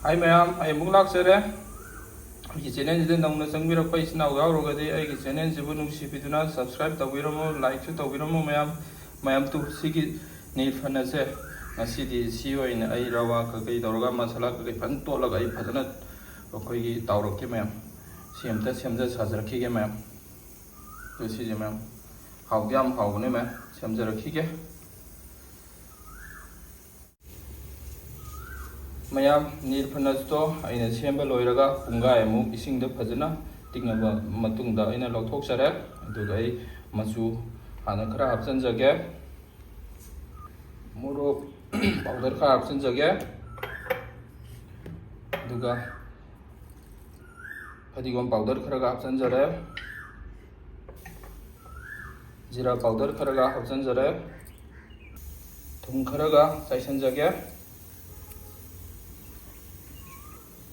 Hai ma'am, I am Laksere. Channel is known as Sangira Pais now. Our channel is Bunusipiduna, subscribe the Wiramo, like to the Wiramo, ma'am to Siki need Fanase, a city CEO in Airawa, Dorga Masala, Pantola, Patanat, Okogi, Tauroki, ma'am. Sim that has a key, ma'am. To see, ma'am. How yam, how name, Samzara Kige. Mayam near Panasto, in a chamber loiraga, Punga, move ising the Pazana, Tingaba Matunda in a Lotoxare, today Masu Anakra absence again. Muro powder car absence again. Duga Padigom powder Karaga absence are Zira powder Karaga absence are Tunkaraga, Sessions again.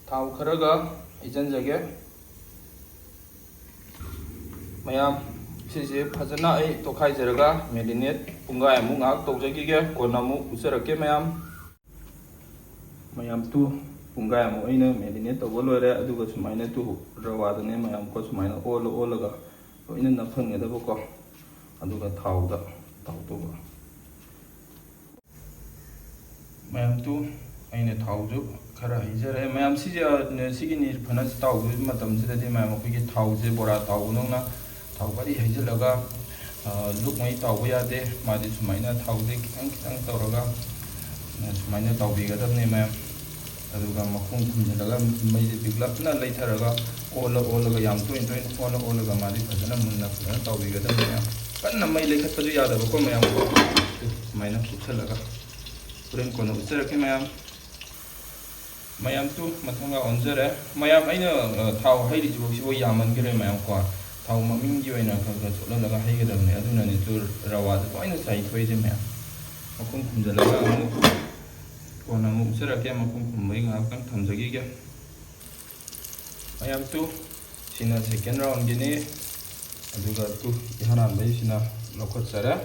Tau kharaga ijanjage mayam sisi phajana ai tokhai jaraga marinate punga amu ngak tawjagige konamu usarake mayam tu punga amu aina marinate tawlore aduga sumaina tu rawadane mayam ko sumaina olaga loina nafangedaba ko aduga thauda tawtoba mayam tu aina thauju खरा हिजरे ma'am सिगी फनस ताउ ma'am अखोगी थाउजे बोरा ताउनोंना थाउ बारी हिजलगा look मई ताउ यादे मादी सुमाइना थाउजे खितंग खितंग तौरगा सुमाइना ताउबिगदबने ma'am अदुगा मखुं खुंजलगा मई बिगलपना लेथरगा ओलगा याम तोइन तोइन ओलगा मादी फजना Munna फजना ताउबिगदबने ma'am कन्ना मई लेखतजु यादबको ma'am को सुमाइना खुछलगा पुरेन कोन उचरके ma'am Mayam tu matanga onjare mayam aina thau hairi jibo yaman gere mayam ko thau maming gi waina ka chola laga haige damne aduna ni tur rawad ko aina sai thoi je mayam makum khumjala ga amu kona mu sera ke makum khumbai ga kan thamjagi ge mayam tu sina second round gi ni aduga tu ihana bai sina lokot sara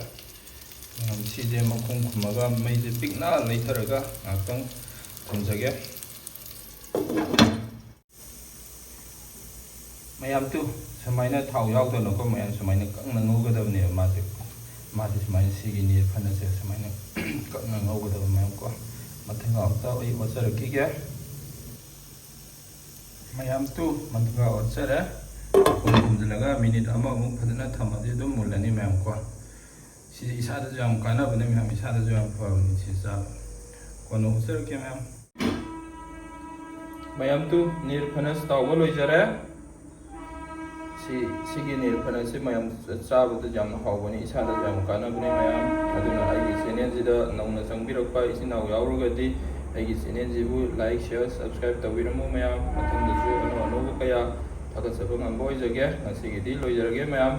mayam si je makum khumaga mai je pikna leitharaga akang thamjage mayam tu samaina thau yaw to no ko mayam samaina kang na ngogadabne mati samaina sigi ni phanase samaina kang na ngogadab mayam ko mathenga ta oi ochara ki ge mayam tu mathenga ochara kumjalaga minute ama mu phadana thamade dum mulani mayam ko si isada jam kana bane mayam isada jam pa ni si sa kono ochara ke mayam tu nir phanas taw loi jare sigi nir phanas mayam chabada jam hawbani isada jam kana bani mayam aduna ai channel jida nauna changbirokpa isinaw yawrugadi ai channel jibu like share subscribe tawiramu mayam mathangdasu ano kaya thagasaba ngamboi jage ngasigi di loi jarage mayam